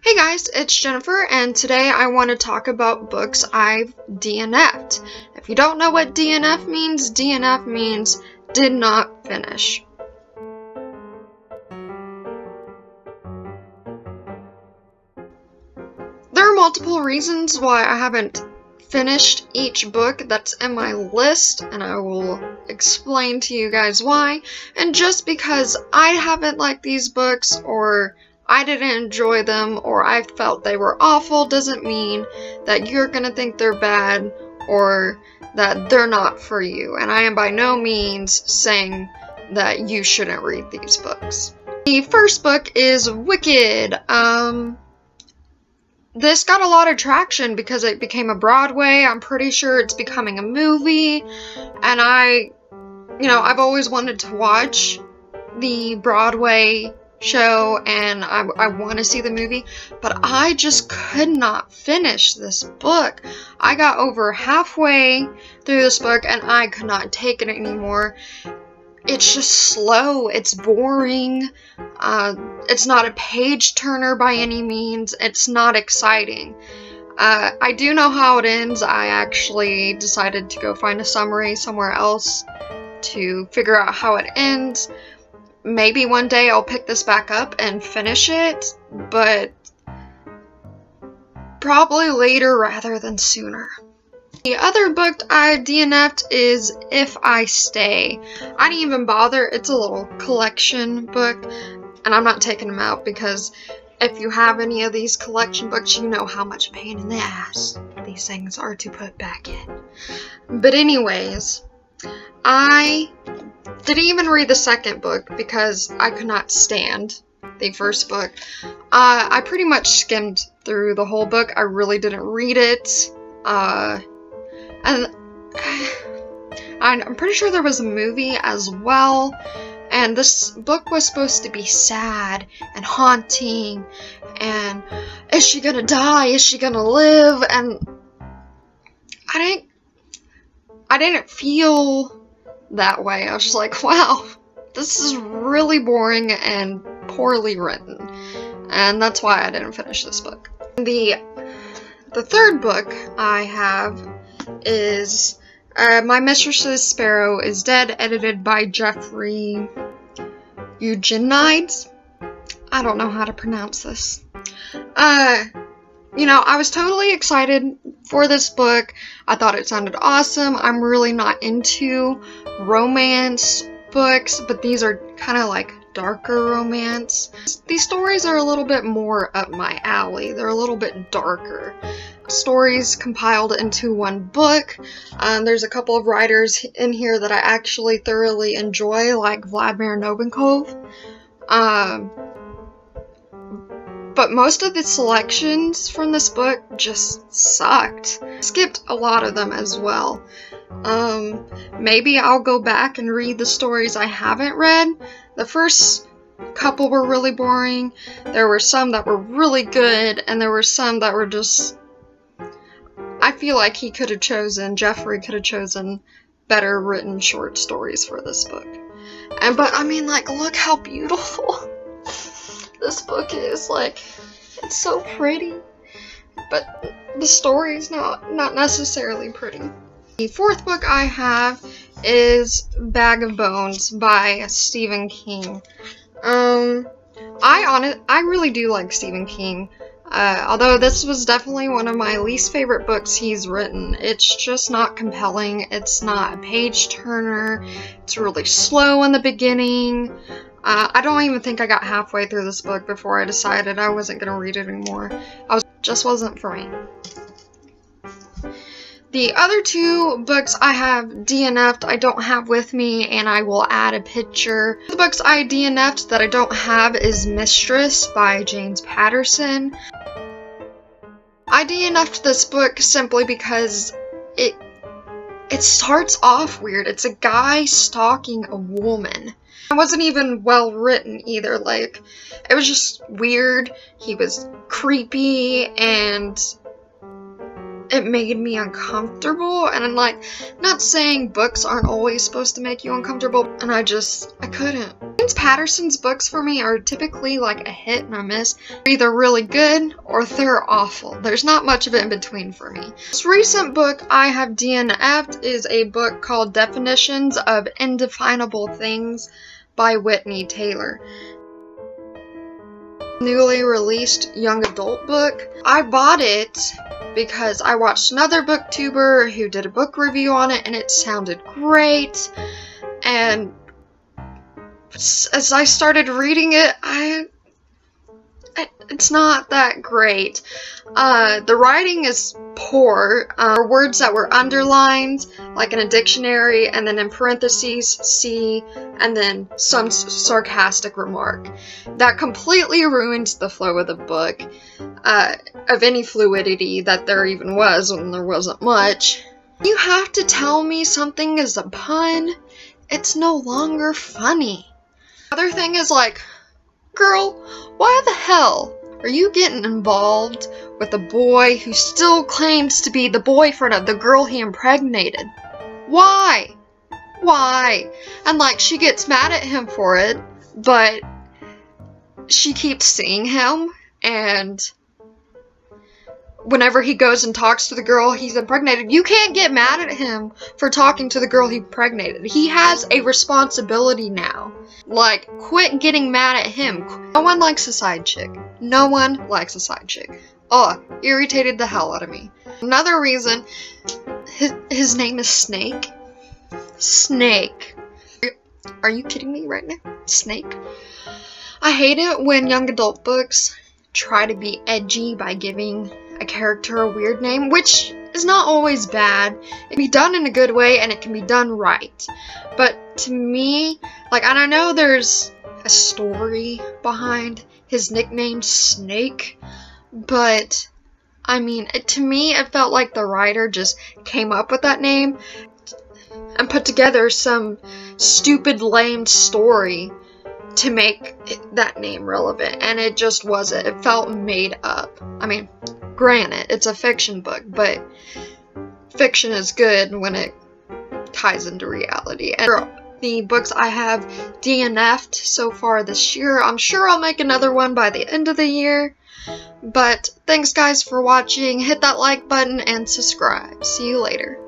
Hey guys, it's Jennifer, and today I want to talk about books I've DNF'd. If you don't know what DNF means did not finish. There are multiple reasons why I haven't finished each book that's in my list, and I will explain to you guys why. And just because I haven't liked these books, or I didn't enjoy them, or I felt they were awful, doesn't mean that you're gonna think they're bad or that they're not for you. And I am by no means saying that you shouldn't read these books. The first book is Wicked. This got a lot of traction because it became a Broadway. I'm pretty sure it's becoming a movie, and I've always wanted to watch the Broadway show, and I want to see the movie, but I just could not finish this book. I got over halfway through this book and I could not take it anymore. It's just slow, it's boring, it's not a page turner by any means, it's not exciting. I do know how it ends. I actually decided to go find a summary somewhere else to figure out how it ends. Maybe one day I'll pick this back up and finish it, but probably later rather than sooner. The other book I DNF'd is If I Stay. I didn't even bother. It's a little collection book, and I'm not taking them out because if you have any of these collection books, you know how much pain in the ass these things are to put back in. But anyways, I didn't even read the second book because I could not stand the first book. I pretty much skimmed through the whole book. I really didn't read it. And I'm pretty sure there was a movie as well. And this book was supposed to be sad and haunting. And is she gonna die? Is she gonna live? And I didn't feel that way. I was just like, wow, this is really boring and poorly written. And that's why I didn't finish this book. The third book I have is My Mistresss Sparrow is Dead, edited by Jeffrey Eugenides. I don't know how to pronounce this. I was totally excited for this book. I thought it sounded awesome. I'm really not into romance books, but these are kind of like darker romance. These stories are a little bit more up my alley. They're a little bit darker. Stories compiled into one book. There's a couple of writers in here that I actually thoroughly enjoy, like Vladimir Nabokov. But most of the selections from this book just sucked. Skipped a lot of them as well. Maybe I'll go back and read the stories I haven't read. The first couple were really boring. There were some that were really good, and there were some that were just... I feel like Jeffrey could have chosen better written short stories for this book. But I mean, like, look how beautiful this book is. Like, it's so pretty, but the story's not necessarily pretty. The fourth book I have is Bag of Bones by Stephen King. I really do like Stephen King. Although this was definitely one of my least favorite books he's written. It's just not compelling. It's not a page turner. It's really slow in the beginning. I don't even think I got halfway through this book before I decided I wasn't going to read it anymore. Just wasn't for me. The other two books I have DNF'd I don't have with me, and I will add a picture. The books I DNF'd that I don't have is Mistress by James Patterson. I DNF'd this book simply because it starts off weird. It's a guy stalking a woman. It wasn't even well written either. Like, it was just weird. He was creepy, and it made me uncomfortable, and I'm like, not saying books aren't always supposed to make you uncomfortable, and I couldn't. James Patterson's books for me are typically like a hit and a miss. They're either really good or they're awful. There's not much of it in between for me. This recent book I have DNF'd is a book called Definitions of Indefinable Things by Whitney Taylor. Newly released young adult book. I bought it because I watched another booktuber who did a book review on it and it sounded great, and as I started reading it, it's not that great. The writing is poor. Words that were underlined, like in a dictionary, and then in parentheses, see, and then some sarcastic remark. That completely ruins the flow of the book, of any fluidity that there even was when there wasn't much. You have to tell me something is a pun, it's no longer funny. Other thing is like, girl, why the hell are you getting involved with a boy who still claims to be the boyfriend of the girl he impregnated? Why? Why? And like, she gets mad at him for it, but she keeps seeing him, and whenever he goes and talks to the girl he's impregnated, you can't get mad at him for talking to the girl he impregnated. He has a responsibility now. Like, quit getting mad at him. No one likes a side chick. No one likes a side chick. Oh, irritated the hell out of me. Another reason, his name is Snake. Snake. Are you kidding me right now? Snake. I hate it when young adult books try to be edgy by giving a character a weird name, which is not always bad. It can be done in a good way and it can be done right. But to me, like, and I know there's a story behind his nickname Snake, but I mean, to me it felt like the writer just came up with that name and put together some stupid, lame story to make that name relevant, and it just wasn't. It felt made up. I mean, granted, it's a fiction book, but fiction is good when it ties into reality. And the books I have DNF'd so far this year, I'm sure I'll make another one by the end of the year. But thanks guys for watching. Hit that like button and subscribe. See you later.